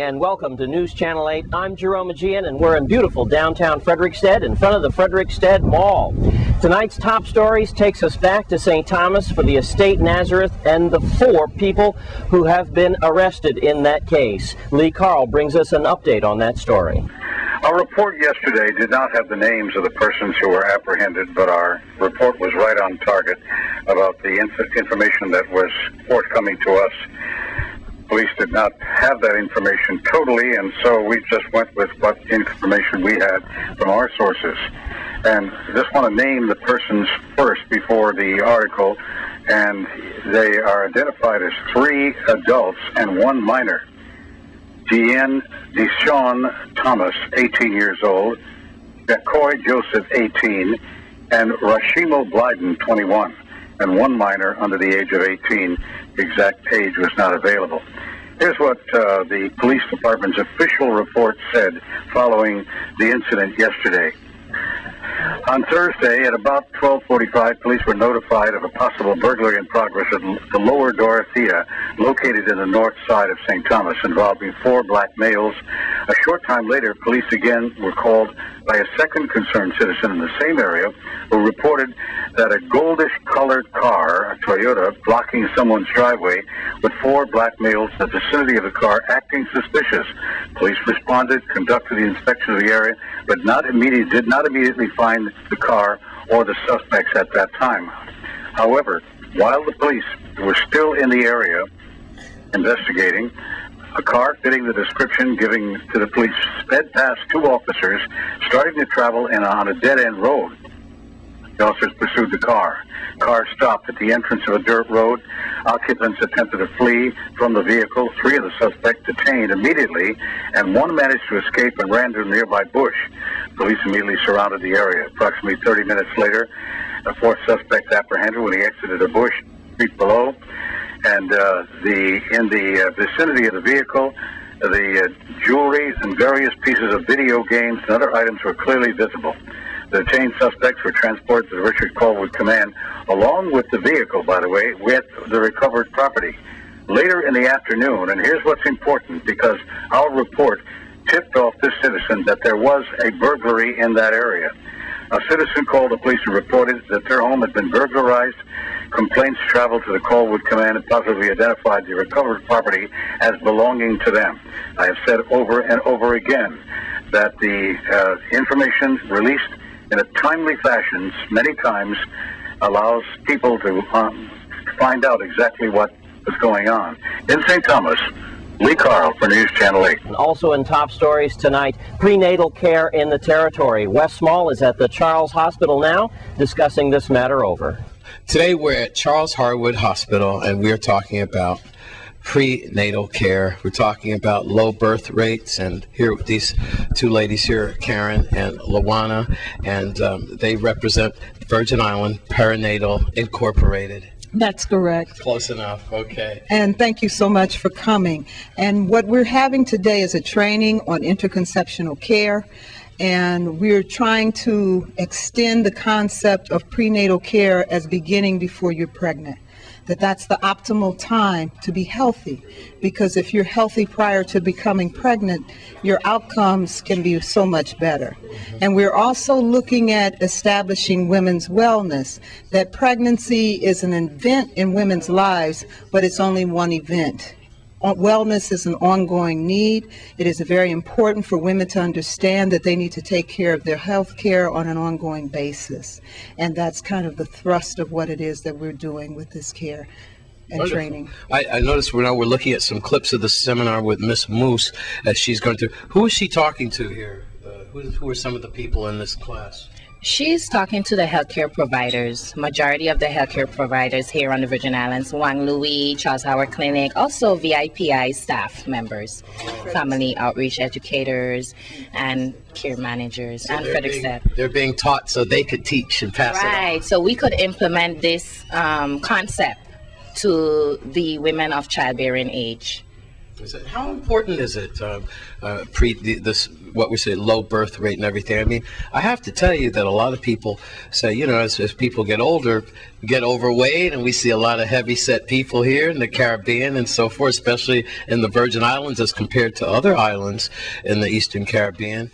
and welcome to News Channel 8. I'm Jerome Aegean, and we're in beautiful downtown Frederiksted in front of the Frederiksted Mall. Tonight's top stories takes us back to St. Thomas for the estate Nazareth and the 4 people who have been arrested in that case. Lee Carl brings us an update on that story. Our report yesterday did not have the names of the persons who were apprehended, but our report was right on target about the information that was forthcoming to us. Police did not have that information totally, and so we just went with what information we had from our sources. And I just want to name the persons first before the article, and they are identified as 3 adults and 1 minor. Deanne Deshawn Thomas, 18 years old, McCoy Joseph, 18, and Rashimo Blyden, 21, and 1 minor under the age of 18. The exact age was not available. Here's what the police department's official report said following the incident yesterday. On Thursday at about 12:45, police were notified of a possible burglary in progress at the Lower Dorothea, located in the north side of St. Thomas, involving 4 black males. A short time later, police again were called by a second concerned citizen in the same area who reported that a goldish-colored car, a Toyota, blocking someone's driveway with 4 black males in the vicinity of the car acting suspicious. Police responded, conducted the inspection of the area, but did not immediately find the car or the suspects at that time. However, while the police were still in the area investigating, a car fitting the description given to the police sped past 2 officers, starting to travel on a dead-end road. The officers pursued the car. Car stopped at the entrance of a dirt road. Occupants attempted to flee from the vehicle. 3 of the suspects detained immediately, and 1 managed to escape and ran to a nearby bush. Police immediately surrounded the area. Approximately 30 minutes later, a 4th suspect apprehended when he exited a bush feet below. And in the vicinity of the vehicle, the jewelry and various pieces of video games and other items were clearly visible. The detained suspects were transported to the Richard Colwood Command, along with the vehicle, by the way, with the recovered property. Later in the afternoon, and here's what's important, because our report tipped off this citizen that there was a burglary in that area. A citizen called the police and reported that their home had been burglarized. Complaints traveled to the Colwood Command and possibly identified the recovered property as belonging to them. I have said over and over again that the information released in a timely fashion many times allows people to find out exactly what was going on. In St. Thomas, Lee Carl for News Channel 8. Also in top stories tonight, prenatal care in the territory. Wes Small is at the Charles Hospital now discussing this matter over. Today we're at Charles Harwood Hospital, and we're talking about prenatal care. We're talking about low birth rates, and here with these 2 ladies here, Karen and Lawana, and they represent Virgin Island Perinatal Incorporated. That's correct. Close enough, okay. And thank you so much for coming. And what we're having today is a training on interconceptional care, and we're trying to extend the concept of prenatal care as beginning before you're pregnant. That's the optimal time to be healthy, because if you're healthy prior to becoming pregnant, your outcomes can be so much better. And we're also looking at establishing women's wellness, that pregnancy is an event in women's lives, but it's only one event. Wellness is an ongoing need. It is very important for women to understand that they need to take care of their health care on an ongoing basis. And that's kind of the thrust of what it is that we're doing with this care and Wonderful. Training. I noticed we're looking at some clips of the seminar with Miss Moose as she's going through. Who is she talking to here? Who are some of the people in this class? She's talking to the healthcare providers, majority of the healthcare providers here on the Virgin Islands, Wang Louis, Charles Howard Clinic, also VIPI staff members, family outreach educators, and care managers, so and Frederiksted. They're being taught so they could teach and pass it on. Right, so we could implement this concept to the women of childbearing age. How important is it, what we say, low birth rate and everything? I mean, I have to tell you that a lot of people say, you know, as people get older, get overweight, and we see a lot of heavy-set people here in the Caribbean and so forth, especially in the Virgin Islands as compared to other islands in the Eastern Caribbean.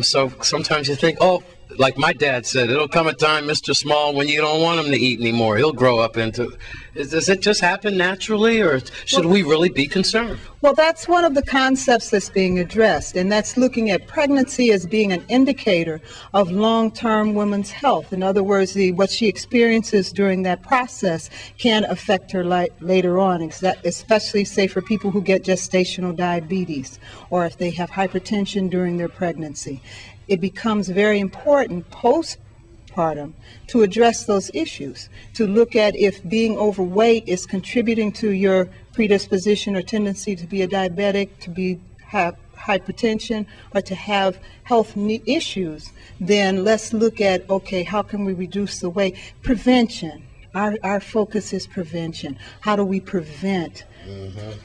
So sometimes you think, oh, like my dad said, it'll come a time, Mr. Small, when you don't want him to eat anymore. He'll grow up into... Does it just happen naturally, or should we really be concerned? Well, that's one of the concepts that's being addressed, and that's looking at pregnancy as being an indicator of long-term women's health. In other words, what she experiences during that process can affect her later on, especially, say, for people who get gestational diabetes, or if they have hypertension during their pregnancy. It becomes very important postpartum to address those issues, to look at if being overweight is contributing to your predisposition or tendency to be a diabetic, to have hypertension, or to have health issues. Then let's look at, okay, how can we reduce the weight? Prevention. Our focus is prevention. How do we prevent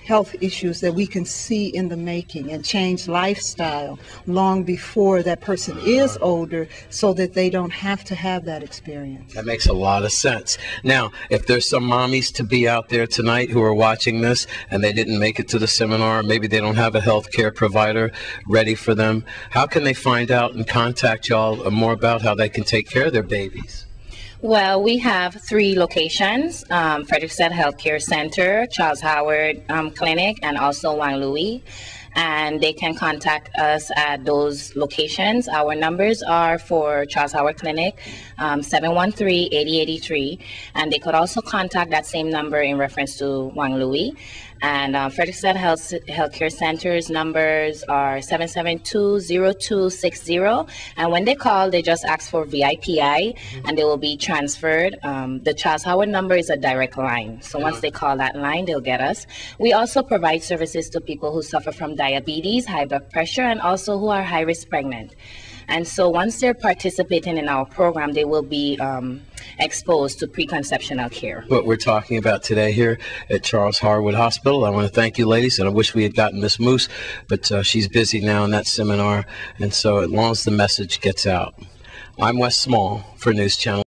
health issues that we can see in the making, and change lifestyle long before that person is older, so that they don't have to have that experience? That makes a lot of sense. Now, if there's some mommies to be out there tonight who are watching this and they didn't make it to the seminar, maybe they don't have a health care provider ready for them, how can they find out and contact y'all more about how they can take care of their babies? Well, we have 3 locations, Frederiksted Healthcare Center, Charles Howard Clinic, and also Wang Louis. And they can contact us at those locations. Our numbers are for Charles Howard Clinic, 713-8083. And they could also contact that same number in reference to Wang Louis. And Frederiksted Healthcare Center's numbers are 772-0260. And when they call, they just ask for VIPI, and they will be transferred. The Charles Howard number is a direct line. So once they call that line, they'll get us. We also provide services to people who suffer from diabetes, high blood pressure, and also who are high-risk pregnant. And so once they're participating in our program, they will be exposed to preconceptional care. What we're talking about today here at Charles Harwood Hospital. I want to thank you, ladies, and I wish we had gotten Miss Moose, but she's busy now in that seminar, and so as long as the message gets out. I'm Wes Small for News Channel.